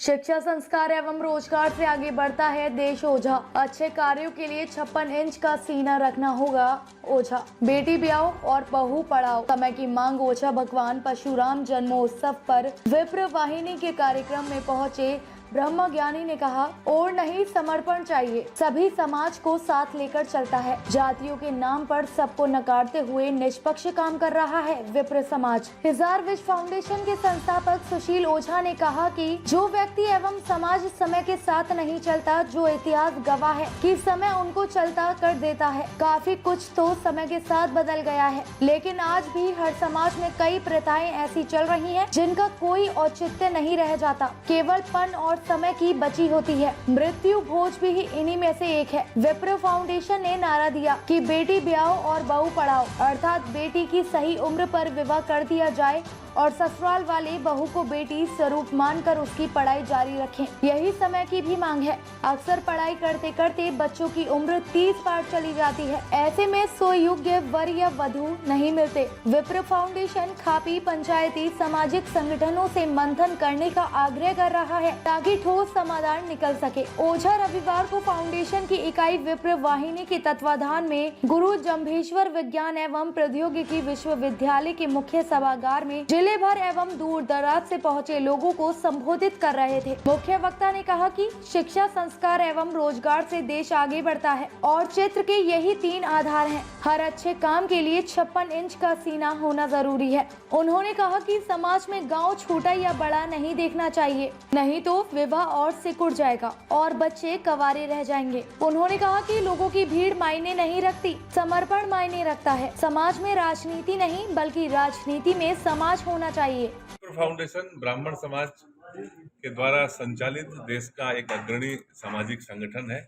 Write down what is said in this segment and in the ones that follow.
शिक्षा संस्कार एवं रोजगार से आगे बढ़ता है देश ओझा। अच्छे कार्यों के लिए 56 इंच का सीना रखना होगा ओझा। बेटी ब्याओ और बहू पढ़ाओ, समय की मांग ओझा। भगवान परशुराम जन्मोत्सव पर विप्र वाहिनी के कार्यक्रम में पहुंचे ब्रह्मज्ञानी ने कहा, और नहीं समर्पण चाहिए, सभी समाज को साथ लेकर चलता है। जातियों के नाम पर सबको नकारते हुए निष्पक्ष काम कर रहा है विप्र समाज। हजार विश फाउंडेशन के संस्थापक सुशील ओझा ने कहा कि जो व्यक्ति एवं समाज समय के साथ नहीं चलता, जो इतिहास गवाह है कि समय उनको चलता कर देता है। काफी कुछ तो समय के साथ बदल गया है, लेकिन आज भी हर समाज में कई प्रथाएं ऐसी चल रही हैं जिनका कोई औचित्य नहीं रह जाता, केवल पन और समय की बची होती है। मृत्यु भोज भी इन्हीं में से एक है। विप्र फाउंडेशन ने नारा दिया कि बेटी ब्याओ और बहू पढ़ाओ, अर्थात बेटी की सही उम्र पर विवाह कर दिया जाए और ससुराल वाले बहू को बेटी स्वरूप मानकर उसकी पढ़ाई जारी रखें। यही समय की भी मांग है। अक्सर पढ़ाई करते करते बच्चों की उम्र 30 पार चली जाती है। ऐसे में सुयोग्य वर या वधू नहीं मिलते। विप्र फाउंडेशन खापी पंचायती सामाजिक संगठनों से मंथन करने का आग्रह कर रहा है ताकि ठोस समाधान निकल सके। ओझा रविवार को फाउंडेशन की इकाई विप्र वाहिनी के तत्वाधान में गुरु जम्भेश्वर विज्ञान एवं प्रौद्योगिकी विश्वविद्यालय के मुख्य सभागार में जिले भर एवं दूर दराज से पहुंचे लोगों को संबोधित कर रहे थे। मुख्य वक्ता ने कहा कि शिक्षा, संस्कार एवं रोजगार से देश आगे बढ़ता है और चित्र के यही 3 आधार हैं। हर अच्छे काम के लिए 56 इंच का सीना होना जरूरी है। उन्होंने कहा कि समाज में गांव छोटा या बड़ा नहीं देखना चाहिए, नहीं तो विवाह और सिकुड़ जाएगा और बच्चे कवारे रह जाएंगे। उन्होंने कहा कि लोगों की भीड़ मायने नहीं रखती, समर्पण मायने रखता है। समाज में राजनीति नहीं बल्कि राजनीति में समाज होना चाहिए। विप्र फाउंडेशन ब्राह्मण समाज के द्वारा संचालित देश का एक अग्रणी सामाजिक संगठन है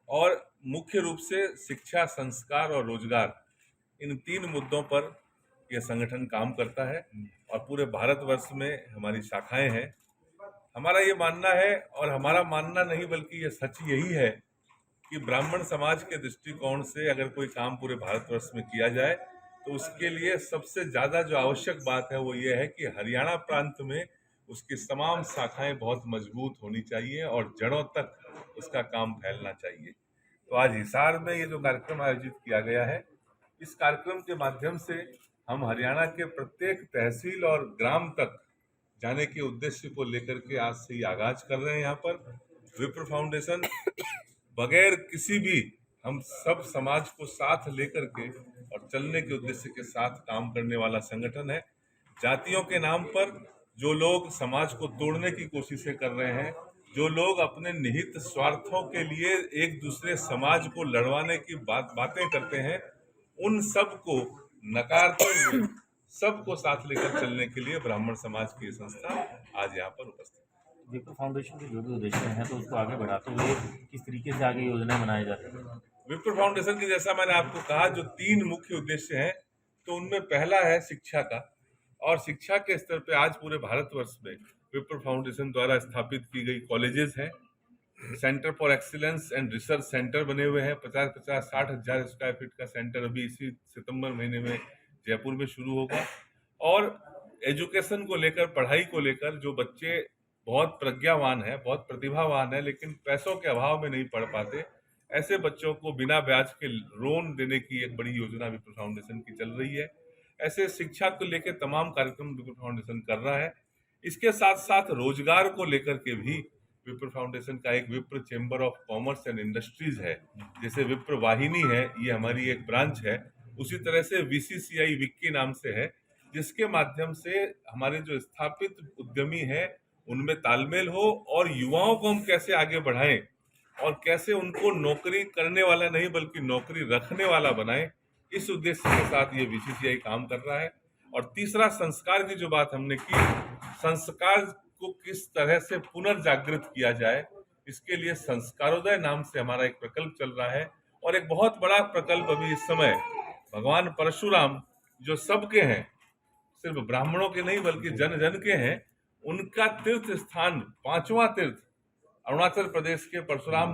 और मुख्य रूप से शिक्षा, संस्कार और रोजगार, इन 3 मुद्दों पर यह संगठन काम करता है और पूरे भारतवर्ष में हमारी शाखाएं हैं। हमारा ये मानना है, और हमारा मानना नहीं बल्कि ये सच यही है, कि ब्राह्मण समाज के दृष्टिकोण से अगर कोई काम पूरे भारतवर्ष में किया जाए तो उसके लिए सबसे ज़्यादा जो आवश्यक बात है वो ये है कि हरियाणा प्रांत में उसकी तमाम शाखाएं बहुत मजबूत होनी चाहिए और जड़ों तक उसका काम फैलना चाहिए। तो आज हिसार में ये जो कार्यक्रम आयोजित किया गया है, इस कार्यक्रम के माध्यम से हम हरियाणा के प्रत्येक तहसील और ग्राम तक जाने के उद्देश्य को लेकर के आज से ही आगाज कर रहे हैं। यहाँ पर विप्र फाउंडेशन बगैर किसी भी, हम सब समाज को साथ लेकर के और चलने के उद्देश्य के साथ काम करने वाला संगठन है। जातियों के नाम पर जो लोग समाज को तोड़ने की कोशिशें कर रहे हैं, जो लोग अपने निहित स्वार्थों के लिए एक दूसरे समाज को लड़वाने की बातें करते हैं, उन सब को नकारते हुए सबको साथ लेकर चलने के लिए ब्राह्मण समाज की संस्था आज यहाँ पर उपस्थित है। विप्र फाउंडेशन के जो भी उद्देश्य हैं तो उसको आगे बढ़ाते हुए किस तरीके से आगे योजनाएं बनाई जा रही है? विप्र फाउंडेशन की, जैसा मैंने आपको कहा, जो 3 मुख्य उद्देश्य हैं, तो उनमें पहला है शिक्षा का, और शिक्षा के स्तर पे आज पूरे भारतवर्ष में विप्र फाउंडेशन द्वारा स्थापित की गई कॉलेजेस हैं, centre for excellence and research centre बने हुए हैं। 50-60 हजार स्क्वायर फीट का सेंटर अभी इसी सितंबर महीने में जयपुर में शुरू होगा। और एजुकेशन को लेकर, पढ़ाई को लेकर, जो बच्चे बहुत प्रज्ञावान है, बहुत प्रतिभावान है, लेकिन पैसों के अभाव में नहीं पढ़ पाते, ऐसे बच्चों को बिना ब्याज के लोन देने की एक बड़ी योजना विप्र फाउंडेशन की चल रही है। ऐसे शिक्षा को लेकर तमाम कार्यक्रम विप्र फाउंडेशन कर रहा है। इसके साथ साथ रोजगार को लेकर के भी विप्र फाउंडेशन का एक विप्र chamber of commerce and industries है। जैसे विप्र वाहिनी है, ये हमारी एक ब्रांच है, उसी तरह से VCCI विक्की नाम से है, जिसके माध्यम से हमारे जो स्थापित उद्यमी हैं उनमें तालमेल हो और युवाओं को हम कैसे आगे बढ़ाएं और कैसे उनको नौकरी करने वाला नहीं बल्कि नौकरी रखने वाला बनाएं, इस उद्देश्य के साथ ये VCCI काम कर रहा है। और तीसरा, संस्कार की जो बात हमने की, संस्कार को किस तरह से पुनर्जागृत किया जाए, इसके लिए संस्कारोदय नाम से हमारा एक प्रकल्प चल रहा है। और एक बहुत बड़ा प्रकल्प अभी इस समय भगवान परशुराम, जो सबके हैं, सिर्फ ब्राह्मणों के नहीं बल्कि जन जन के हैं, उनका तीर्थ स्थान, 5वां तीर्थ, अरुणाचल प्रदेश के परशुराम